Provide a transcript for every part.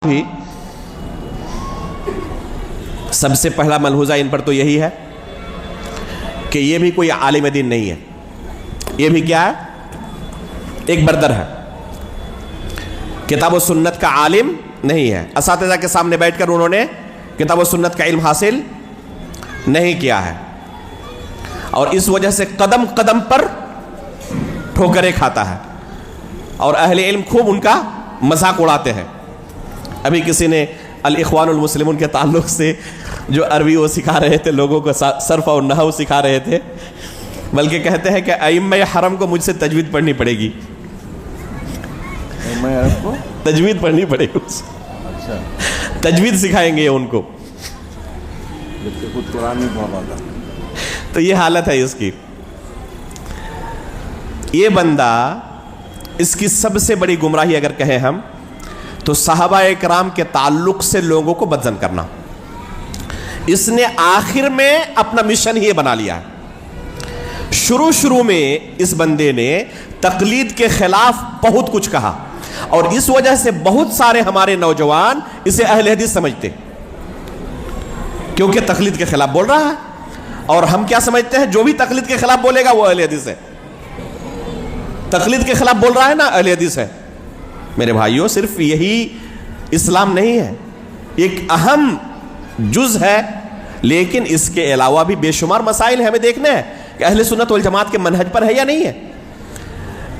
بھی سب سے پہلا ملحوظہ ان پر تو یہی ہے کہ یہ بھی کوئی عالم دین نہیں ہے. یہ بھی کیا ہے؟ ایک بردر ہے, کتاب و سنت کا عالم نہیں ہے. اساتذہ کے سامنے بیٹھ کر انہوں نے کتاب و سنت کا علم حاصل نہیں کیا ہے, اور اس وجہ سے قدم قدم پر ٹھوکریں کھاتا ہے, اور اہل علم خوب ان کا مذاق اڑاتے ہیں. ابھی کسی نے الاخوان المسلمون کے تعلق سے جو عربی وہ سکھا رہے تھے, لوگوں کو صرف اور نحو سکھا رہے تھے, بلکہ کہتے ہیں کہ ائمہ حرم کو مجھ سے تجوید پڑھنی پڑے گی. تجوید پڑھنی پڑے گی, تجوید سکھائیں گے ان کو. تو یہ حالت ہے اس کی. یہ بندہ, اس کی سب سے بڑی گمراہی اگر کہیں ہم تو صحابہ اکرام کے تعلق سے لوگوں کو بدظن کرنا. اس نے آخر میں اپنا مشن ہی بنا لیا ہے. شروع میں اس بندے نے تقلید کے خلاف بہت کچھ کہا, اور اس وجہ سے بہت سارے ہمارے نوجوان اسے اہل حدیث سمجھتے, کیونکہ تقلید کے خلاف بول رہا ہے. اور ہم کیا سمجھتے ہیں؟ جو بھی تقلید کے خلاف بولے گا وہ اہل حدیث ہے. تقلید کے خلاف بول رہا ہے نا, اہل حدیث ہے. میرے بھائیوں, صرف یہی اسلام نہیں ہے, ایک اہم جز ہے, لیکن اس کے علاوہ بھی بے شمار مسائل ہمیں دیکھنے ہیں کہ اہل سنت والجماعت کے منہج پر ہے یا نہیں ہے.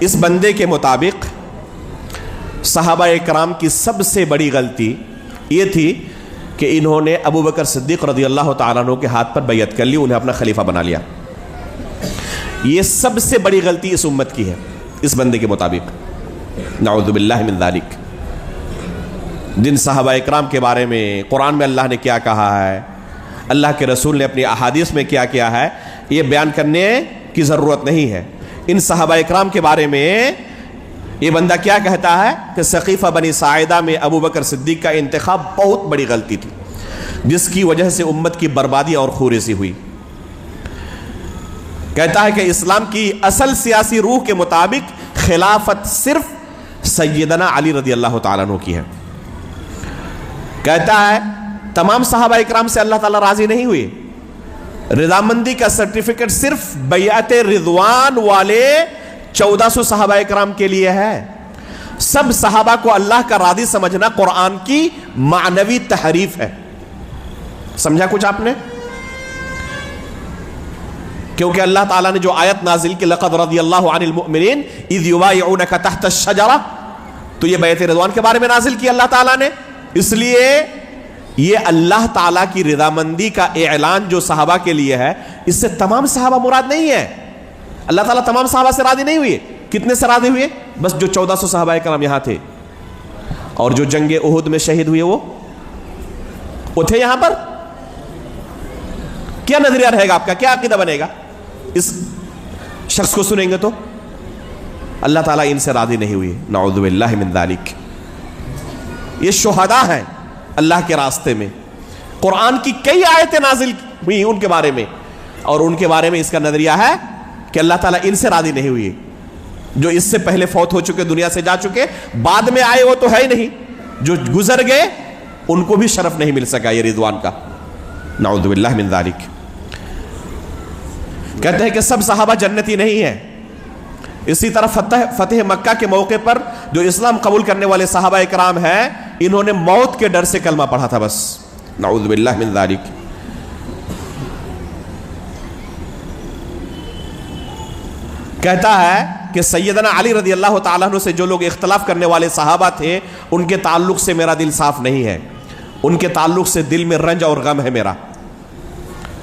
اس بندے کے مطابق صحابہ اکرام کی سب سے بڑی غلطی یہ تھی کہ انہوں نے ابو بکر صدیق رضی اللہ تعالیٰ عنہ کے ہاتھ پر بیعت کر لی, انہیں اپنا خلیفہ بنا لیا. یہ سب سے بڑی غلطی اس امت کی ہے اس بندے کے مطابق. نعوذ باللہ من ذالک. جن صحابہ اکرام کے بارے میں قرآن میں اللہ نے کیا کہا ہے, اللہ کے رسول نے اپنی احادیث میں کیا کیا ہے, یہ بیان کرنے کی ضرورت نہیں ہے. ان صحابہ اکرام کے بارے میں یہ بندہ کیا کہتا ہے کہ سقیفہ بنی ساعدہ میں ابو بکر صدیق کا انتخاب بہت بڑی غلطی تھی, جس کی وجہ سے امت کی بربادی اور خوریزی ہوئی. کہتا ہے کہ اسلام کی اصل سیاسی روح کے مطابق خلافت صرف سیدنا علی رضی اللہ تعالیٰ عنہ کی ہے. کہتا ہے تمام صحابہ اکرام سے اللہ تعالیٰ راضی نہیں ہوئے, رضامندی کا سرٹیفکیٹ صرف بیعت رضوان والے 1400 صحابہ اکرام کے لیے ہے. سب صحابہ کو اللہ کا راضی سمجھنا قرآن کی معنوی تحریف ہے. سمجھا کچھ آپ نے؟ کیونکہ اللہ تعالیٰ نے جو آیت نازل کی لقد رضی اللہ عن المؤمنین اذ یبایعونک تحت الشجرہ, تو یہ بیعت رضوان کے بارے میں نازل کی اللہ تعالیٰ نے. اس لیے یہ اللہ تعالیٰ کی رضامندی کا اعلان جو صحابہ کے لیے ہے, اس سے تمام صحابہ مراد نہیں ہے. اللہ تعالیٰ تمام صحابہ سے راضی نہیں ہوئے. کتنے سے راضی ہوئے؟ بس جو 1400 صحابہ کرام یہاں تھے, اور جو جنگ احد میں شہید ہوئے وہ تھے یہاں پر. کیا نظریہ رہے گا آپ کا, کیا عقیدہ بنے گا اس شخص کو سنیں گے تو؟ اللہ تعالیٰ ان سے راضی نہیں ہوئی. نعوذ باللہ من ذالک. یہ شہداء ہیں اللہ کے راستے میں. قرآن کی کئی آیتیں نازل ہوئی ان کے بارے میں, اور ان کے بارے میں اس کا نظریہ ہے کہ اللہ تعالیٰ ان سے راضی نہیں ہوئی. جو اس سے پہلے فوت ہو چکے, دنیا سے جا چکے, بعد میں آئے وہ تو ہے ہی نہیں. جو گزر گئے ان کو بھی شرف نہیں مل سکا یہ رضوان کا. نعوذ باللہ من ذالک. کہتے ہیں کہ سب صحابہ جنتی نہیں ہیں. اسی طرح فتح مکہ کے موقع پر جو اسلام قبول کرنے والے صحابہ اکرام ہیں, انہوں نے موت کے ڈر سے کلمہ پڑھا تھا بس. نعوذ باللہ من ذالک. کہتا ہے کہ سیدنا علی رضی اللہ تعالیٰ عنہ سے جو لوگ اختلاف کرنے والے صحابہ تھے, ان کے تعلق سے میرا دل صاف نہیں ہے. ان کے تعلق سے دل میں رنج اور غم ہے میرا.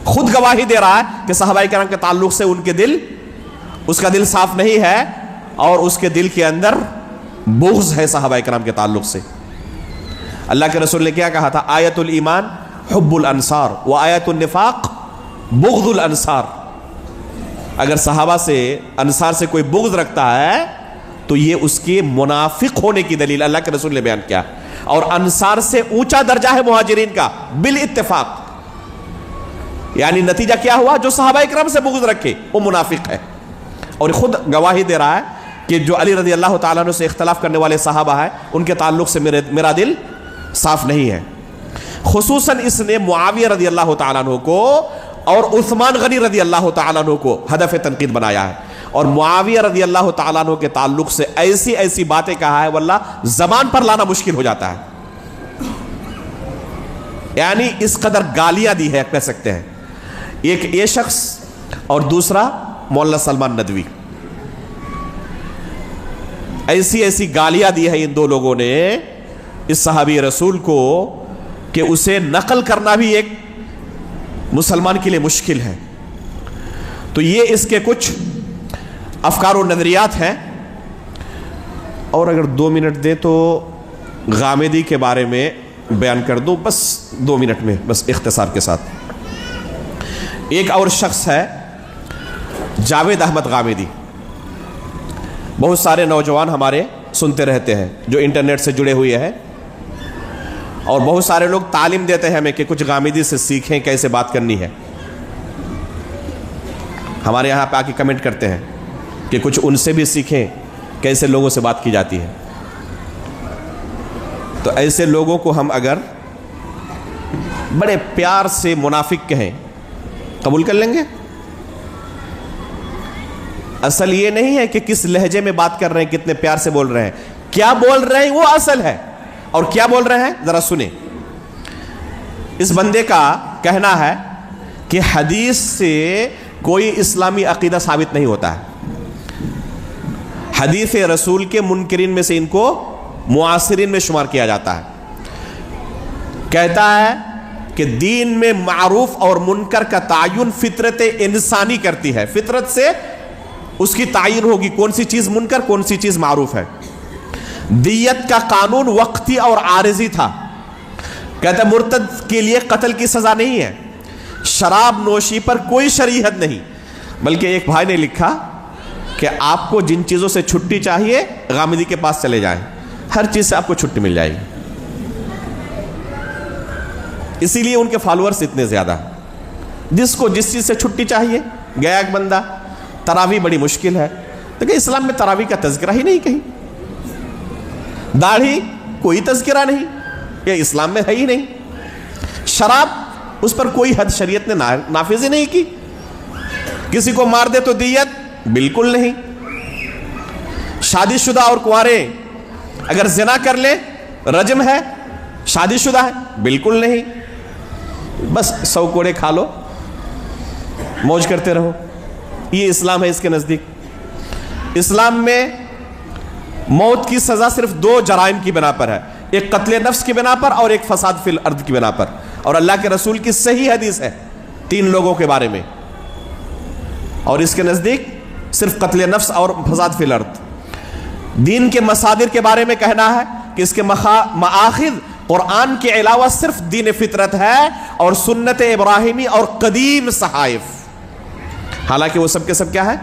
خود گواہی دے رہا ہے کہ صحابہ کرام کے تعلق سے اس کا دل صاف نہیں ہے, اور اس کے دل کے اندر بغض ہے صحابہ کرام کے تعلق سے. اللہ کے رسول نے کیا کہا تھا؟ آیت الایمان حب الانصار و آیت النفاق بغض الانصار. اگر صحابہ سے, انصار سے کوئی بغض رکھتا ہے تو یہ اس کے منافق ہونے کی دلیل اللہ کے رسول نے بیان کیا. اور انصار سے اونچا درجہ ہے مہاجرین کا بالاتفاق. یعنی نتیجہ کیا ہوا؟ جو صحابہ اکرام سے بغض رکھے وہ منافق ہے. اور خود گواہی دے رہا ہے کہ جو علی رضی اللہ تعالیٰ عنہ سے اختلاف کرنے والے صحابہ ہیں ان کے تعلق سے میرا دل صاف نہیں ہے. خصوصاً اس نے معاویہ رضی اللہ تعالیٰ عنہ کو اور عثمان غنی رضی اللہ تعالیٰ عنہ کو ہدف تنقید بنایا ہے, اور معاویہ رضی اللہ تعالیٰ عنہ کے تعلق سے ایسی ایسی باتیں کہا ہے واللہ زبان پر لانا مشکل ہو جاتا ہے. یعنی اس قدر گالیاں دی ہے کہہ سکتے ہیں. ایک یہ شخص اور دوسرا مولانا سلمان ندوی, ایسی ایسی گالیاں دی ہے ان دو لوگوں نے اس صحابی رسول کو کہ اسے نقل کرنا بھی ایک مسلمان کے لیے مشکل ہے. تو یہ اس کے کچھ افکار و نظریات ہیں. اور اگر 2 منٹ دے تو غامدی کے بارے میں بیان کر دوں, بس 2 منٹ میں, بس اختصار کے ساتھ. ایک اور شخص ہے جاوید احمد غامدی, بہت سارے نوجوان ہمارے سنتے رہتے ہیں جو انٹرنیٹ سے جڑے ہوئے ہیں, اور بہت سارے لوگ تعلیم دیتے ہیں ہمیں کہ کچھ غامدی سے سیکھیں کیسے بات کرنی ہے. ہمارے یہاں پہ آ کے کمنٹ کرتے ہیں کہ کچھ ان سے بھی سیکھیں کیسے لوگوں سے بات کی جاتی ہے. تو ایسے لوگوں کو ہم اگر بڑے پیار سے منافق کہیں قبول کر لیں گے؟ اصل یہ نہیں ہے کہ کس لہجے میں بات کر رہے ہیں, کتنے پیار سے بول رہے ہیں, کیا بول رہے ہیں وہ اصل ہے. اور کیا بول رہے ہیں ذرا سنیں. اس بندے کا کہنا ہے کہ حدیث سے کوئی اسلامی عقیدہ ثابت نہیں ہوتا ہے. حدیث رسول کے منکرین میں سے ان کو معاصرین میں شمار کیا جاتا ہے. کہتا ہے کہ دین میں معروف اور منکر کا تعین فطرت انسانی کرتی ہے. فطرت سے اس کی تعین ہوگی کون سی چیز منکر کون سی چیز معروف ہے. دیت کا قانون وقتی اور عارضی تھا. کہتا ہے مرتد کے لیے قتل کی سزا نہیں ہے. شراب نوشی پر کوئی شرعی حد نہیں. بلکہ ایک بھائی نے لکھا کہ آپ کو جن چیزوں سے چھٹی چاہیے غامدی کے پاس چلے جائیں, ہر چیز سے آپ کو چھٹی مل جائے گی. اسی لیے ان کے فالوورز اتنے زیادہ. جس کو جس چیز سے چھٹی چاہیے گیا ایک بندہ. تراویح بڑی مشکل ہے, لیکن اسلام میں تراویح کا تذکرہ ہی نہیں کہیں. داڑھی کوئی تذکرہ نہیں, یہ اسلام میں ہے ہی نہیں. شراب اس پر کوئی حد شریعت نے نافذ ہی نہیں کی. کسی کو مار دے تو دیت بالکل نہیں. شادی شدہ اور کنوارے اگر زنا کر لے رجم ہے, شادی شدہ ہے بالکل نہیں. بس 100 کوڑے کھا لو موج کرتے رہو. یہ اسلام ہے اس کے نزدیک. اسلام میں موت کی سزا صرف 2 جرائم کی بنا پر ہے, ایک قتل نفس کی بنا پر اور ایک فساد فی الارض کی بنا پر. اور اللہ کے رسول کی صحیح حدیث ہے 3 لوگوں کے بارے میں, اور اس کے نزدیک صرف قتل نفس اور فساد فی الارض. دین کے مصادر کے بارے میں کہنا ہے کہ اس کے مآخذ قرآن کے علاوہ صرف دین فطرت ہے اور سنت ابراہیمی اور قدیم صحائف. حالانکہ وہ سب کے سب کیا ہے,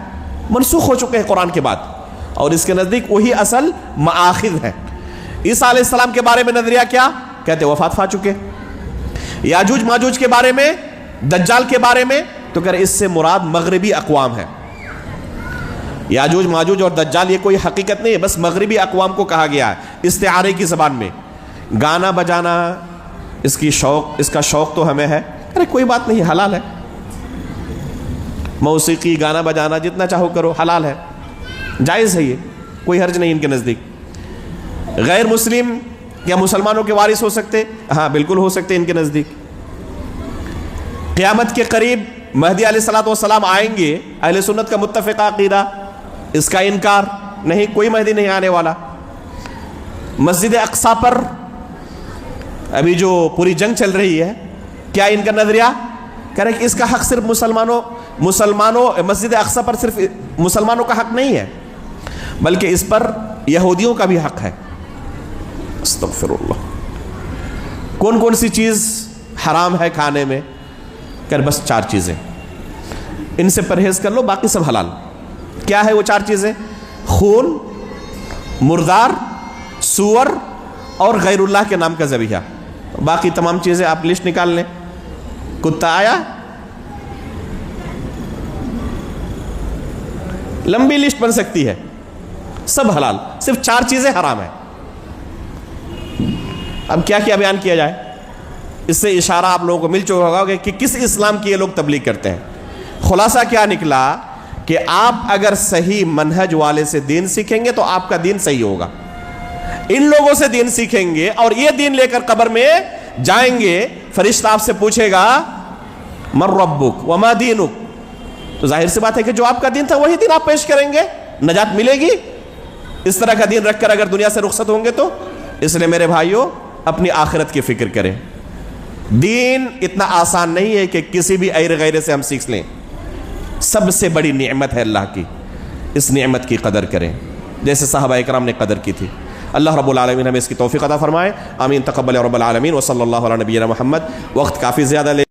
منسوخ ہو چکے ہیں قرآن کے بعد, اور اس کے نزدیک وہی اصل مآخذ ہے. عیسیٰ علیہ السلام کے بارے میں نظریہ کیا کہتے, وفات پا چکے. یاجوج ماجوج کے بارے میں, دجال کے بارے میں تو کہہ رہے اس سے مراد مغربی اقوام ہے. یاجوج ماجوج اور دجال یہ کوئی حقیقت نہیں ہے, بس مغربی اقوام کو کہا گیا ہے استعارے کی زبان میں. گانا بجانا اس کا شوق تو ہمیں ہے, ارے کوئی بات نہیں, حلال ہے. موسیقی گانا بجانا جتنا چاہو کرو, حلال ہے, جائز ہے, یہ کوئی حرج نہیں ان کے نزدیک. غیر مسلم یا مسلمانوں کے وارث ہو سکتے, ہاں بالکل ہو سکتے ان کے نزدیک. قیامت کے قریب مہدی علیہ السلام آئیں گے, اہل سنت کا متفقہ عقیدہ, اس کا انکار نہیں, کوئی مہدی نہیں آنے والا. مسجد اقصی پر ابھی جو پوری جنگ چل رہی ہے, کیا ان کا نظریہ کہہ رہے کہ اس کا حق صرف مسلمانوں مسجد اقصی پر صرف مسلمانوں کا حق نہیں ہے, بلکہ اس پر یہودیوں کا بھی حق ہے. استغفر اللہ. کون کون سی چیز حرام ہے کھانے میں, کہ بس 4 چیزیں, ان سے پرہیز کر لو, باقی سب حلال. کیا ہے وہ 4 چیزیں؟ خون, مردار, سور اور غیر اللہ کے نام کا ذبیحہ. باقی تمام چیزیں آپ لسٹ نکال لیں. کتا آیا, لمبی لسٹ بن سکتی ہے, سب حلال, صرف 4 چیزیں حرام ہیں. اب کیا کیا بیان کیا جائے؟ اس سے اشارہ آپ لوگوں کو مل چکا ہوگا کہ کس اسلام کی یہ لوگ تبلیغ کرتے ہیں۔ خلاصہ کیا نکلا کہ آپ اگر صحیح منہج والے سے دین سیکھیں گے تو آپ کا دین صحیح ہوگا۔ ان لوگوں سے دین سیکھیں گے اور یہ دین لے کر قبر میں جائیں گے، فرشتہ آپ سے پوچھے گا من ربک وما دینک، تو ظاہر سی بات ہے کہ جو آپ کا دین تھا وہی دین آپ پیش کریں گے، نجات ملے گی۔ اس طرح کا دین رکھ کر اگر دنیا سے رخصت ہوں گے تو اس لیے میرے بھائیوں اپنی آخرت کی فکر کریں۔ دین اتنا آسان نہیں ہے کہ کسی بھی غیر غیرے سے ہم سیکھ لیں، سب سے بڑی نعمت ہے اللہ کی، اس نعمت کی قدر کریں جیسے صحابہ اکرام نے قدر کی تھی۔ اللہ رب العالمین ہمیں اس کی توفیق عطا فرمائے، آمین، تقبل رب العالمین، وصلی اللہ علی نبینا محمد۔ وقت کافی زیادہ لے